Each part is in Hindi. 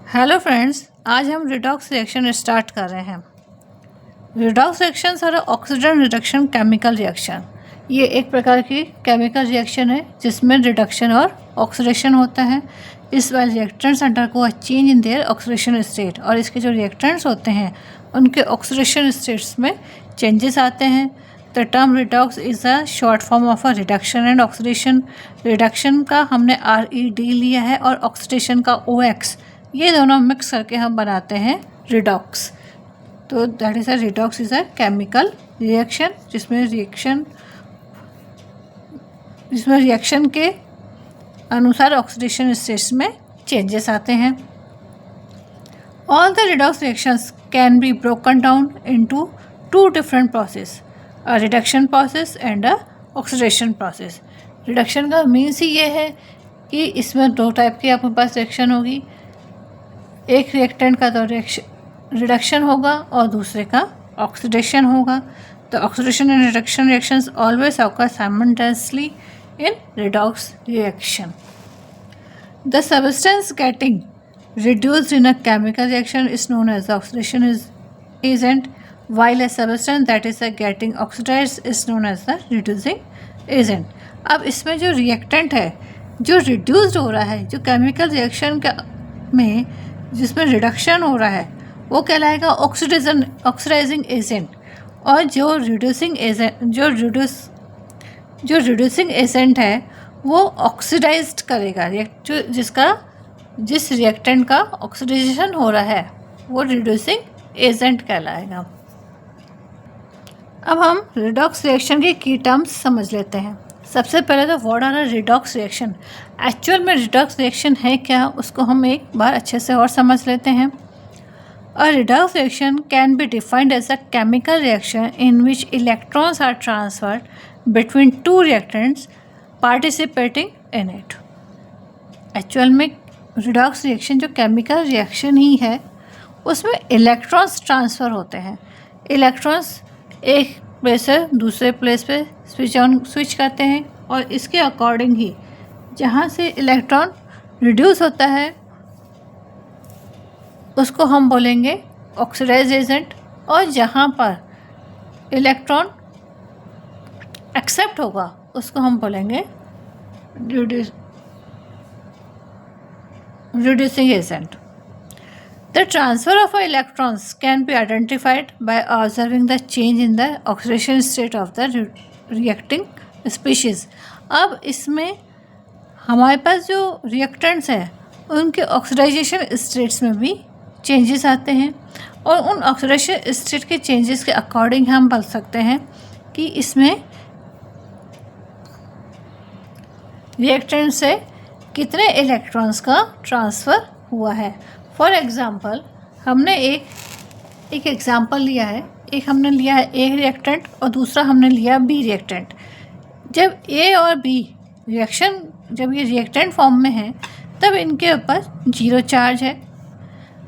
हेलो फ्रेंड्स, आज हम रिडॉक्स रिएक्शन स्टार्ट कर रहे हैं। Redox reactions are oxygen reduction chemical reaction. ये एक प्रकार की केमिकल रिएक्शन है जिसमें रिडक्शन और ऑक्सीडेशन होता है। इस वाले reactants undergo a change in their oxidation state, और इसके जो रिएक्टेंट्स होते हैं उनके ऑक्सीडेशन स्टेट्स में चेंजेस आते हैं। The term redox is a short form of a reduction and oxidation. Reduction का हमने RED लिया है और ऑक्सीडेशन का OX, ये दोनों मिक्स करके हम बनाते हैं रिडॉक्स। तो that is a redox is a chemical reaction जिसमें रिएक्शन के अनुसार ऑक्सीडेशन स्टेट्स में चेंजेस आते हैं। All the redox reactions can be broken down into two different process, a reduction process and a oxidation process. Reduction का मीन्स ही ये है कि इसमें दो टाइप की आपके पास रिएक्शन होगी। एक रिएक्टेंट का तो रिडक्शन होगा और दूसरे का ऑक्सीडेशन होगा। तो oxidation and reduction reactions always occur simultaneously in redox reaction. The substance getting reduced in a chemical reaction is known as the oxidation agent, while a substance that is getting oxidized is known as the reducing agent. अब इसमें जो रिएक्टेंट है जो रिड्यूस्ड हो रहा है, जो केमिकल रिएक्शन में जिसमें रिडक्शन हो रहा है वो कहलाएगा ऑक्सीडाइजिंग एजेंट, और जो रिड्यूसिंग एजेंट है वो ऑक्सीडाइज्ड करेगा। जिस रिएक्टेंट का ऑक्सीडाइजेशन हो रहा है वो रिड्यूसिंग एजेंट कहलाएगा। अब हम रिडॉक्स रिएक्शन के की टर्म्स समझ लेते हैं। सबसे पहले तो what are a redox reaction. Actual में रिडॉक्स रिएक्शन है क्या, उसको हम एक बार अच्छे से और समझ लेते हैं। A redox reaction can be defined as a chemical reaction in which electrons are transferred between two reactants participating in it. Actual में रिडॉक्स रिएक्शन जो केमिकल रिएक्शन ही है उसमें इलेक्ट्रॉन्स ट्रांसफ़र होते हैं। इलेक्ट्रॉन्स एक प्लेस से दूसरे प्लेस पे स्विच करते हैं, और इसके अकॉर्डिंग ही जहाँ से इलेक्ट्रॉन रिड्यूस होता है उसको हम बोलेंगे ऑक्सीडाइज एजेंट, और जहाँ पर इलेक्ट्रॉन एक्सेप्ट होगा उसको हम बोलेंगे reducing agent. The transfer of electrons can be identified by observing the change in the oxidation state of the reacting species. अब इसमें हमारे पास जो रिएक्टेंट्स हैं उनके ऑक्सीडाइजेशन स्टेट्स में भी चेंजेस आते हैं, और उन ऑक्सीडेशन स्टेट के चेंजेस के अकॉर्डिंग हम बोल सकते हैं कि इसमें रिएक्टेंट से कितने इलेक्ट्रॉन्स का ट्रांसफ़र हुआ है। फॉर एग्ज़ाम्पल हमने एक एग्ज़ाम्पल लिया है। एक हमने लिया है A रिएक्टेंट और दूसरा हमने लिया B रिएक्टेंट। जब A और B रिएक्शन, जब ये रिएक्टेंट फॉर्म में है तब इनके ऊपर 0 चार्ज है।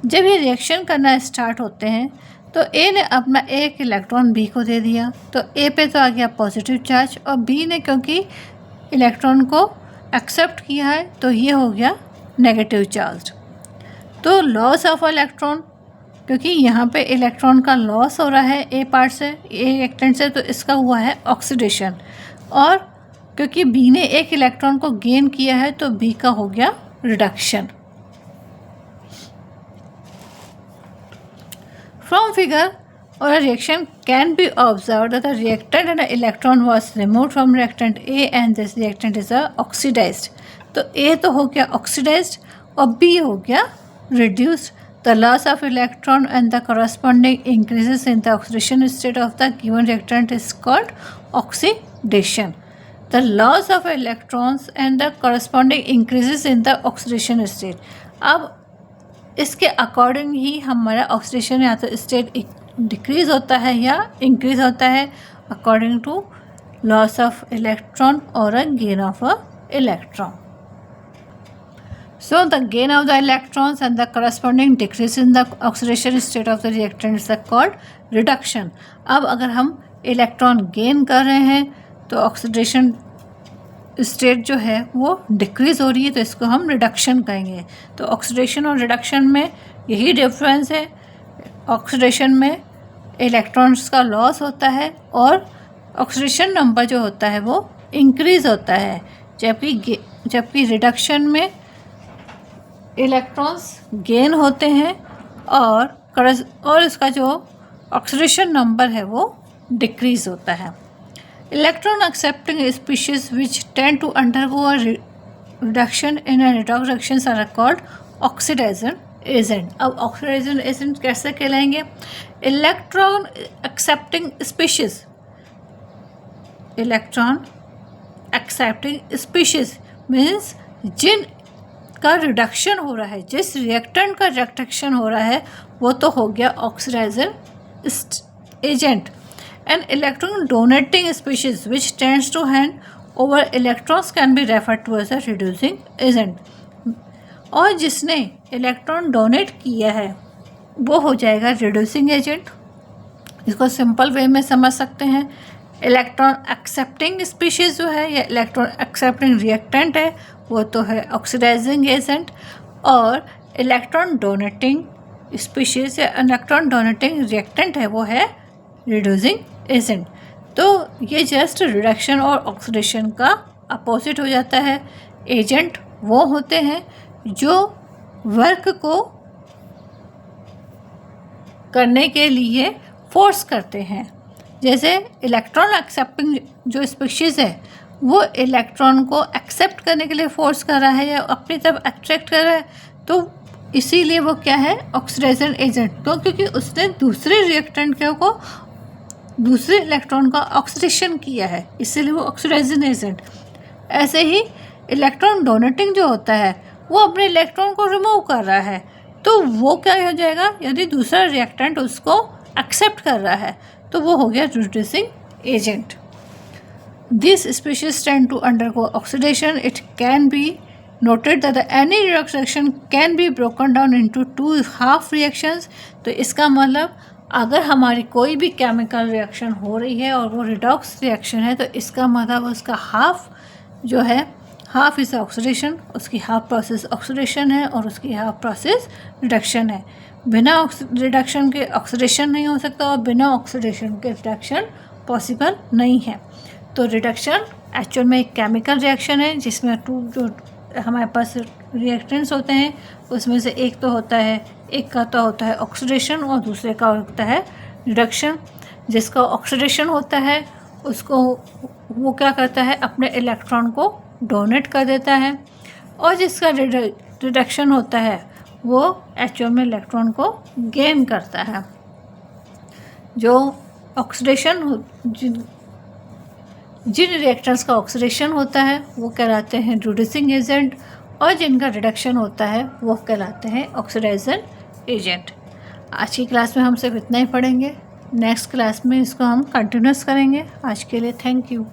जब ये रिएक्शन करना स्टार्ट होते हैं तो A ने अपना एक इलेक्ट्रॉन B को दे दिया, तो A पे तो आ गया पॉजिटिव चार्ज, और B ने क्योंकि इलेक्ट्रॉन को एक्सेप्ट किया है तो ये हो गया नेगेटिव चार्ज। तो लॉस ऑफ इलेक्ट्रॉन, क्योंकि यहाँ पे इलेक्ट्रॉन का लॉस हो रहा है A पार्ट से, A रिएक्टेंट से, तो इसका हुआ है ऑक्सीडेशन। और क्योंकि B ने एक इलेक्ट्रॉन को गेन किया है तो B का हो गया reduction. From figure or a reaction can be observed that the reactant and an electron was removed from reactant A and this reactant is oxidized. तो A तो हो गया oxidized और B हो गया reduced. The loss of electron and the corresponding increases in the oxidation state of the given reactant is called oxidation. The loss of electrons and the corresponding increases in the oxidation state. अब इसके अकॉर्डिंग ही हमारा ऑक्सीडेशन या तो स्टेट डिक्रीज़ होता है या इंक्रीज़ होता है according to loss of electron और a gain of a electron. So the gain of the electrons and the corresponding decrease in the oxidation state of the reactant is called reduction. अब अगर हम इलेक्ट्रॉन गेन कर रहे हैं तो ऑक्सीडेशन स्टेट जो है वो डिक्रीज़ हो रही है, तो इसको हम रिडक्शन कहेंगे। तो ऑक्सीडेशन और रिडक्शन में यही डिफरेंस है। ऑक्सीडेशन में इलेक्ट्रॉन्स का लॉस होता है और ऑक्सीडेशन नंबर जो होता है वो इंक्रीज़ होता है, जबकि रिडक्शन में इलेक्ट्रॉन्स गेन होते हैं और इसका जो ऑक्सीडेशन नंबर है वो डिक्रीज़ होता है। Electron accepting species which tend to undergo a reduction in an redox reactions are called oxidising agent. अब ऑक्सीडाइजन एजेंट कैसे कहलाएंगे? Electron accepting species, electron accepting species means जिन का रिडक्शन हो रहा है, जिस रिएक्टेंट का रिडक्शन हो रहा है वो तो हो गया oxidiser agent. An electron donating species which tends to hand over electrons can be referred to as a reducing agent. और जिसने इलेक्ट्रॉन डोनेट किया है वो हो जाएगा रिड्यूसिंग एजेंट। इसको सिंपल वे में समझ सकते हैं, इलेक्ट्रॉन एक्सेप्टिंग स्पीशीज़ जो है या इलेक्ट्रॉन एक्सेप्टिंग रिएक्टेंट है वो तो है ऑक्सीडाइजिंग एजेंट, और इलेक्ट्रॉन डोनेटिंग स्पीशीज़ या इलेक्ट्रॉन डोनेटिंग रिएक्टेंट है वो है रिड्यूसिंग एजेंट। तो ये जस्ट रिडक्शन और ऑक्सीडेशन का अपोजिट हो जाता है। एजेंट वो होते हैं जो वर्क को करने के लिए फोर्स करते हैं। जैसे इलेक्ट्रॉन एक्सेप्टिंग जो स्पीशीज़ है वो इलेक्ट्रॉन को एक्सेप्ट करने के लिए फोर्स कर रहा है या अपनी तरफ अट्रैक्ट कर रहा है, तो इसीलिए वो क्या है ऑक्सीडाइजन एजेंट। तो क्योंकि उसने दूसरे रिएक्टेंट को दूसरे इलेक्ट्रॉन का ऑक्सीडेशन किया है, इसीलिए वो ऑक्सीडाइजन एजेंट। ऐसे ही इलेक्ट्रॉन डोनेटिंग जो होता है वो अपने इलेक्ट्रॉन को रिमूव कर रहा है, तो वो क्या हो जाएगा, यदि दूसरा रिएक्टेंट उसको एक्सेप्ट कर रहा है तो वो हो गया reducing agent. This species tend to undergo oxidation. It can be noted that any redox reaction can be broken down into two half reactions। तो इसका मतलब अगर हमारी कोई भी केमिकल रिएक्शन हो रही है और वो रिडॉक्स रिएक्शन है तो इसका मतलब उसका हाफ जो है, हाफ इज़ ऑक्सीडेशन, उसकी हाफ प्रोसेस ऑक्सीडेशन है और उसकी हाफ प्रोसेस रिडक्शन है। बिना रिडक्शन के ऑक्सीडेशन नहीं हो सकता और बिना ऑक्सीडेशन के रिडक्शन पॉसिबल नहीं है। तो रिडक्शन एक्चुअल में एक केमिकल रिएक्शन है जिसमें टू जो हमारे पास रिएक्टेंट्स होते हैं उसमें से एक का तो होता है ऑक्सीडेशन और दूसरे का होता है रिडक्शन। जिसका ऑक्सीडेशन होता है उसको वो क्या करता है, अपने इलेक्ट्रॉन को डोनेट कर देता है, और जिसका रिडक्शन होता है वो एक्चुअल में इलेक्ट्रॉन को गेन करता है। जो ऑक्सीडेशन जिन रिएक्टेंट्स का ऑक्सीडेशन होता है वो कहलाते हैं रिड्यूसिंग एजेंट, और जिनका रिडक्शन होता है वो कहलाते हैं ऑक्सीडाइजन एजेंट। आज की क्लास में हम सिर्फ इतना ही पढ़ेंगे, नेक्स्ट क्लास में इसको हम कंटिन्यूस करेंगे। आज के लिए थैंक यू।